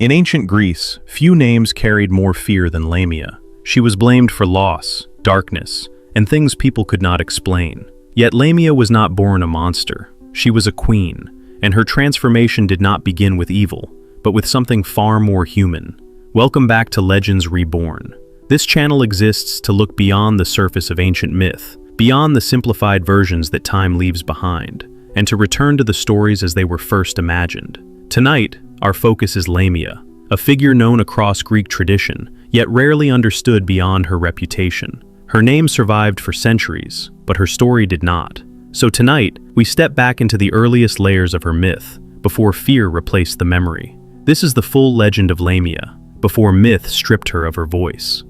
In ancient Greece, few names carried more fear than Lamia. She was blamed for loss, darkness, and things people could not explain. Yet Lamia was not born a monster. She was a queen, and her transformation did not begin with evil, but with something far more human. Welcome back to Legends Reborn. This channel exists to look beyond the surface of ancient myth, beyond the simplified versions that time leaves behind, and to return to the stories as they were first imagined. Tonight, our focus is Lamia, a figure known across Greek tradition, yet rarely understood beyond her reputation. Her name survived for centuries, but her story did not. So tonight, we step back into the earliest layers of her myth, before fear replaced the memory. This is the full legend of Lamia, before myth stripped her of her voice.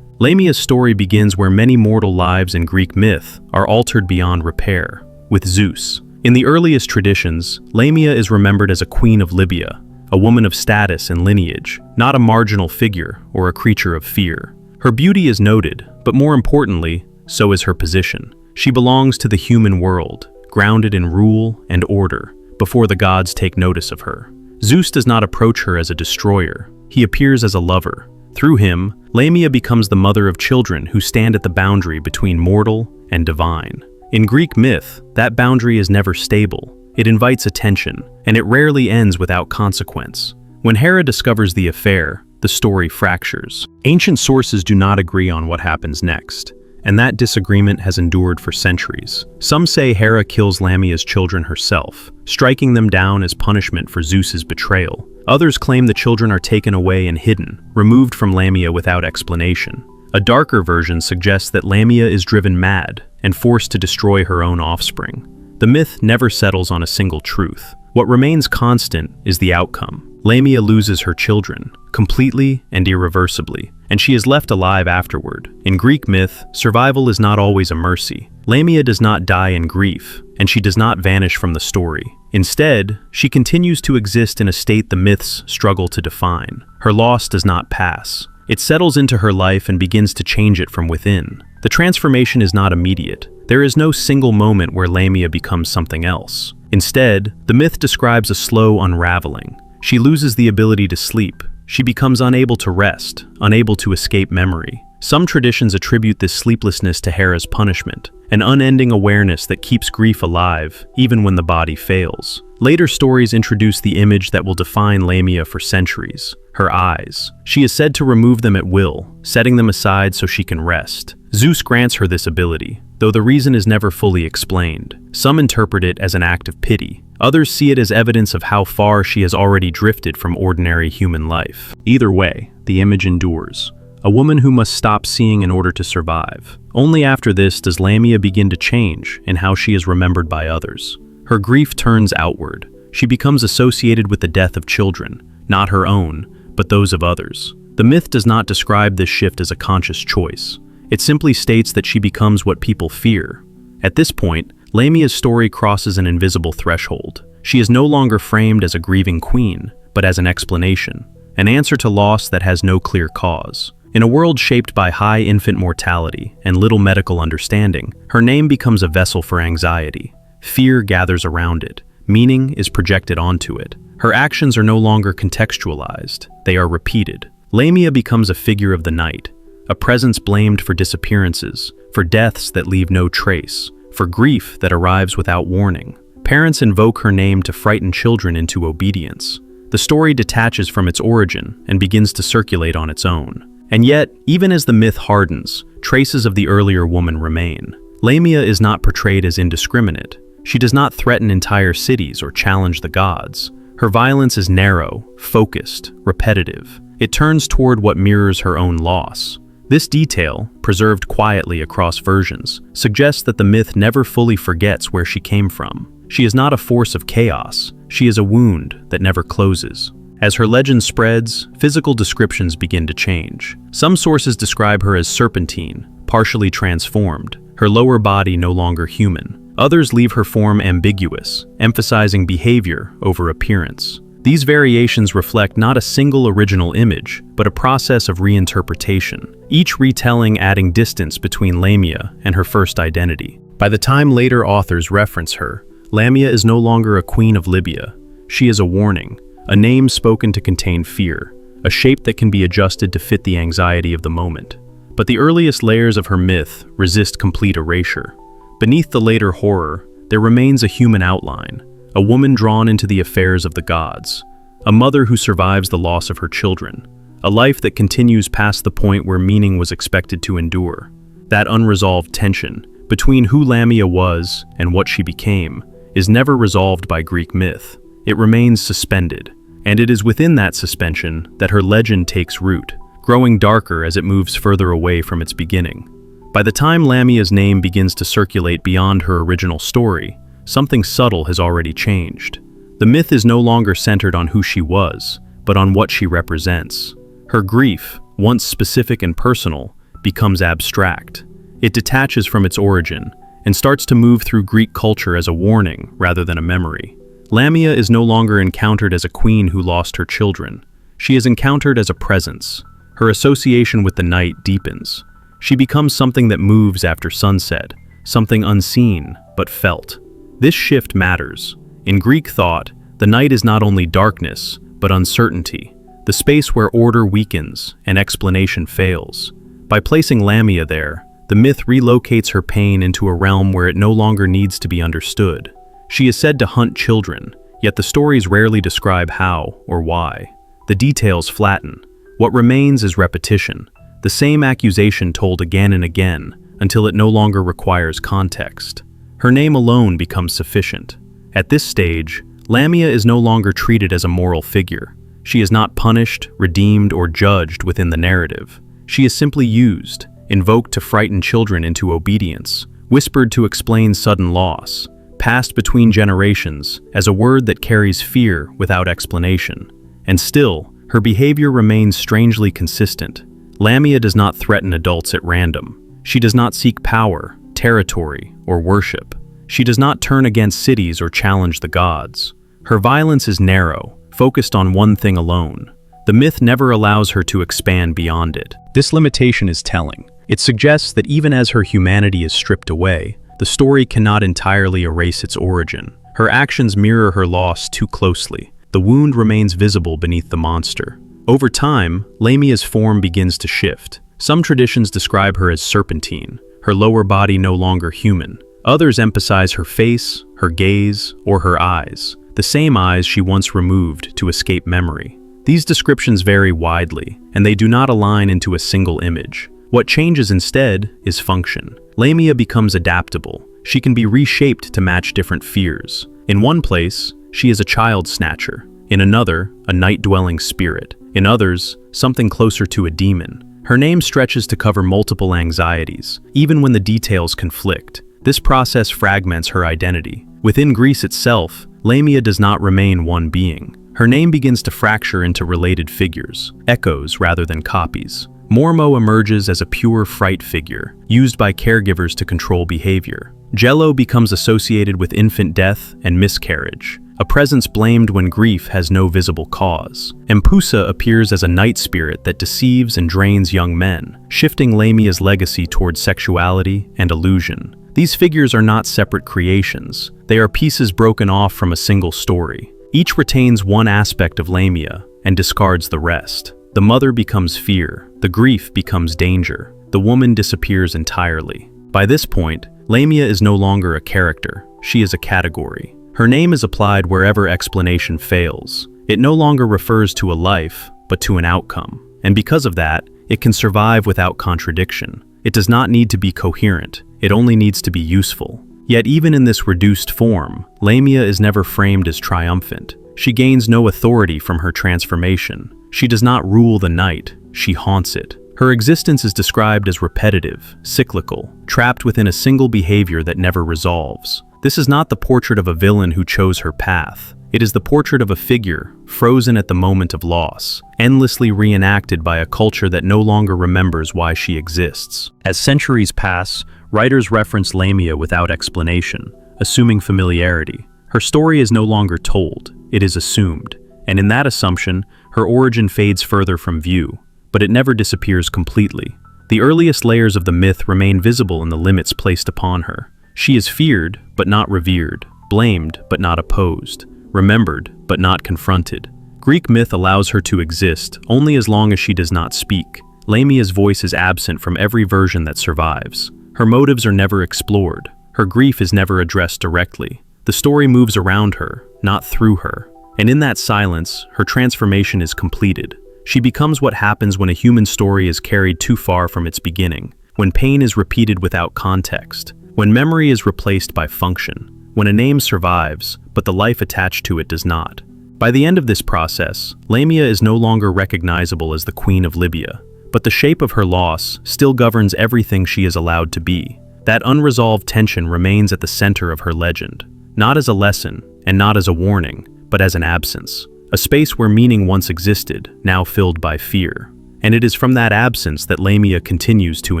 Lamia's story begins where many mortal lives in Greek myth are altered beyond repair, with Zeus. In the earliest traditions, Lamia is remembered as a queen of Libya, a woman of status and lineage, not a marginal figure or a creature of fear. Her beauty is noted, but more importantly, so is her position. She belongs to the human world, grounded in rule and order, before the gods take notice of her. Zeus does not approach her as a destroyer. He appears as a lover. Through him, Lamia becomes the mother of children who stand at the boundary between mortal and divine. In Greek myth, that boundary is never stable. It invites attention, and it rarely ends without consequence. When Hera discovers the affair, the story fractures. Ancient sources do not agree on what happens next, and that disagreement has endured for centuries. Some say Hera kills Lamia's children herself, striking them down as punishment for Zeus's betrayal. Others claim the children are taken away and hidden, removed from Lamia without explanation. A darker version suggests that Lamia is driven mad and forced to destroy her own offspring. The myth never settles on a single truth. What remains constant is the outcome. Lamia loses her children, completely and irreversibly, and she is left alive afterward. In Greek myth, survival is not always a mercy. Lamia does not die in grief, and she does not vanish from the story. Instead, she continues to exist in a state the myths struggle to define. Her loss does not pass. It settles into her life and begins to change it from within. The transformation is not immediate. There is no single moment where Lamia becomes something else. Instead, the myth describes a slow unraveling. She loses the ability to sleep. She becomes unable to rest, unable to escape memory. Some traditions attribute this sleeplessness to Hera's punishment, an unending awareness that keeps grief alive, even when the body fails. Later stories introduce the image that will define Lamia for centuries: her eyes. She is said to remove them at will, setting them aside so she can rest. Zeus grants her this ability, though the reason is never fully explained. Some interpret it as an act of pity. Others see it as evidence of how far she has already drifted from ordinary human life. Either way, the image endures. A woman who must stop seeing in order to survive. Only after this does Lamia begin to change in how she is remembered by others. Her grief turns outward. She becomes associated with the death of children, not her own, but those of others. The myth does not describe this shift as a conscious choice. It simply states that she becomes what people fear. At this point, Lamia's story crosses an invisible threshold. She is no longer framed as a grieving queen, but as an explanation, an answer to loss that has no clear cause. In a world shaped by high infant mortality and little medical understanding, her name becomes a vessel for anxiety. Fear gathers around it. Meaning is projected onto it. Her actions are no longer contextualized. They are repeated. Lamia becomes a figure of the night, a presence blamed for disappearances, for deaths that leave no trace, for grief that arrives without warning. Parents invoke her name to frighten children into obedience. The story detaches from its origin and begins to circulate on its own. And yet, even as the myth hardens, traces of the earlier woman remain. Lamia is not portrayed as indiscriminate. She does not threaten entire cities or challenge the gods. Her violence is narrow, focused, repetitive. It turns toward what mirrors her own loss. This detail, preserved quietly across versions, suggests that the myth never fully forgets where she came from. She is not a force of chaos. She is a wound that never closes. As her legend spreads, physical descriptions begin to change. Some sources describe her as serpentine, partially transformed, her lower body no longer human. Others leave her form ambiguous, emphasizing behavior over appearance. These variations reflect not a single original image, but a process of reinterpretation, each retelling adding distance between Lamia and her first identity. By the time later authors reference her, Lamia is no longer a queen of Libya. She is a warning, a name spoken to contain fear, a shape that can be adjusted to fit the anxiety of the moment. But the earliest layers of her myth resist complete erasure. Beneath the later horror, there remains a human outline, a woman drawn into the affairs of the gods, a mother who survives the loss of her children, a life that continues past the point where meaning was expected to endure. That unresolved tension between who Lamia was and what she became is never resolved by Greek myth. It remains suspended, and it is within that suspension that her legend takes root, growing darker as it moves further away from its beginning. By the time Lamia's name begins to circulate beyond her original story, something subtle has already changed. The myth is no longer centered on who she was, but on what she represents. Her grief, once specific and personal, becomes abstract. It detaches from its origin and starts to move through Greek culture as a warning rather than a memory. Lamia is no longer encountered as a queen who lost her children. She is encountered as a presence. Her association with the night deepens. She becomes something that moves after sunset, something unseen but felt. This shift matters. In Greek thought, the night is not only darkness, but uncertainty, the space where order weakens and explanation fails. By placing Lamia there, the myth relocates her pain into a realm where it no longer needs to be understood. She is said to hunt children, yet the stories rarely describe how or why. The details flatten. What remains is repetition, the same accusation told again and again until it no longer requires context. Her name alone becomes sufficient. At this stage, Lamia is no longer treated as a moral figure. She is not punished, redeemed, or judged within the narrative. She is simply used, invoked to frighten children into obedience, whispered to explain sudden loss, passed between generations as a word that carries fear without explanation. And still, her behavior remains strangely consistent. Lamia does not threaten adults at random. She does not seek power, territory, or worship. She does not turn against cities or challenge the gods. Her violence is narrow, focused on one thing alone. The myth never allows her to expand beyond it. This limitation is telling. It suggests that even as her humanity is stripped away, the story cannot entirely erase its origin. Her actions mirror her loss too closely. The wound remains visible beneath the monster. Over time, Lamia's form begins to shift. Some traditions describe her as serpentine, her lower body no longer human. Others emphasize her face, her gaze, or her eyes, the same eyes she once removed to escape memory. These descriptions vary widely, and they do not align into a single image. What changes instead is function. Lamia becomes adaptable. She can be reshaped to match different fears. In one place, she is a child snatcher. In another, a night-dwelling spirit. In others, something closer to a demon. Her name stretches to cover multiple anxieties, even when the details conflict. This process fragments her identity. Within Greece itself, Lamia does not remain one being. Her name begins to fracture into related figures, echoes rather than copies. Mormo emerges as a pure fright figure, used by caregivers to control behavior. Jello becomes associated with infant death and miscarriage, a presence blamed when grief has no visible cause. Empusa appears as a night spirit that deceives and drains young men, shifting Lamia's legacy towards sexuality and illusion. These figures are not separate creations. They are pieces broken off from a single story. Each retains one aspect of Lamia and discards the rest. The mother becomes fear, the grief becomes danger, the woman disappears entirely. By this point, Lamia is no longer a character, she is a category. Her name is applied wherever explanation fails. It no longer refers to a life, but to an outcome. And because of that, it can survive without contradiction. It does not need to be coherent, it only needs to be useful. Yet even in this reduced form, Lamia is never framed as triumphant. She gains no authority from her transformation. She does not rule the night, she haunts it. Her existence is described as repetitive, cyclical, trapped within a single behavior that never resolves. This is not the portrait of a villain who chose her path. It is the portrait of a figure, frozen at the moment of loss, endlessly reenacted by a culture that no longer remembers why she exists. As centuries pass, writers reference Lamia without explanation, assuming familiarity. Her story is no longer told, it is assumed, and in that assumption, her origin fades further from view, but it never disappears completely. The earliest layers of the myth remain visible in the limits placed upon her. She is feared, but not revered, blamed, but not opposed, remembered, but not confronted. Greek myth allows her to exist only as long as she does not speak. Lamia's voice is absent from every version that survives. Her motives are never explored. Her grief is never addressed directly. The story moves around her, not through her. And in that silence, her transformation is completed. She becomes what happens when a human story is carried too far from its beginning, when pain is repeated without context, when memory is replaced by function, when a name survives, but the life attached to it does not. By the end of this process, Lamia is no longer recognizable as the Queen of Libya, but the shape of her loss still governs everything she is allowed to be. That unresolved tension remains at the center of her legend, not as a lesson and not as a warning, but as an absence, a space where meaning once existed, now filled by fear. And it is from that absence that Lamia continues to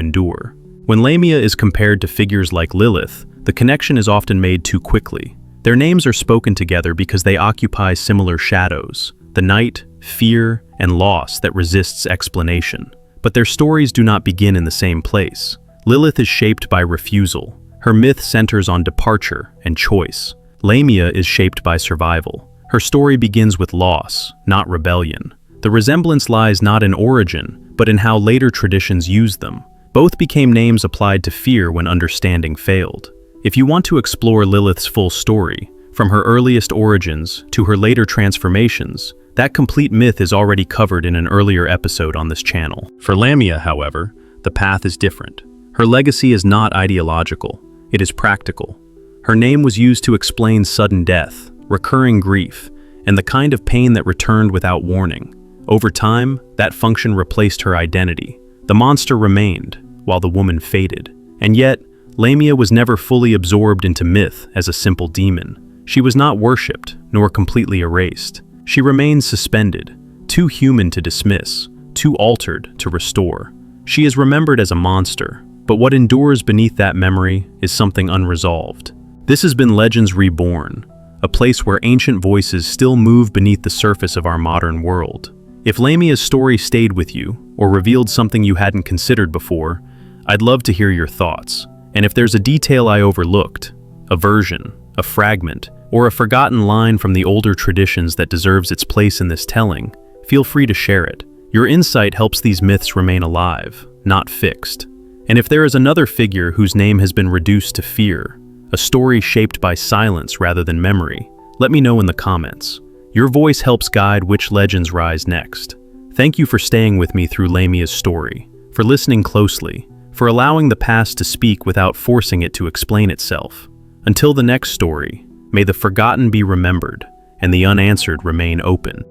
endure. When Lamia is compared to figures like Lilith, the connection is often made too quickly. Their names are spoken together because they occupy similar shadows, the night, fear, and loss that resists explanation. But their stories do not begin in the same place. Lilith is shaped by refusal. Her myth centers on departure and choice. Lamia is shaped by survival. Her story begins with loss, not rebellion. The resemblance lies not in origin, but in how later traditions used them. Both became names applied to fear when understanding failed. If you want to explore Lilith's full story, from her earliest origins to her later transformations, that complete myth is already covered in an earlier episode on this channel. For Lamia, however, the path is different. Her legacy is not ideological, it is practical. Her name was used to explain sudden death, recurring grief, and the kind of pain that returned without warning. Over time, that function replaced her identity. The monster remained, while the woman faded. And yet, Lamia was never fully absorbed into myth as a simple demon. She was not worshipped, nor completely erased. She remained suspended, too human to dismiss, too altered to restore. She is remembered as a monster, but what endures beneath that memory is something unresolved. This has been Legends Reborn, a place where ancient voices still move beneath the surface of our modern world. If Lamia's story stayed with you, or revealed something you hadn't considered before, I'd love to hear your thoughts. And if there's a detail I overlooked, a version, a fragment, or a forgotten line from the older traditions that deserves its place in this telling, feel free to share it. Your insight helps these myths remain alive, not fixed. And if there is another figure whose name has been reduced to fear, a story shaped by silence rather than memory, let me know in the comments. Your voice helps guide which legends rise next. Thank you for staying with me through Lamia's story, for listening closely, for allowing the past to speak without forcing it to explain itself. Until the next story, may the forgotten be remembered and the unanswered remain open.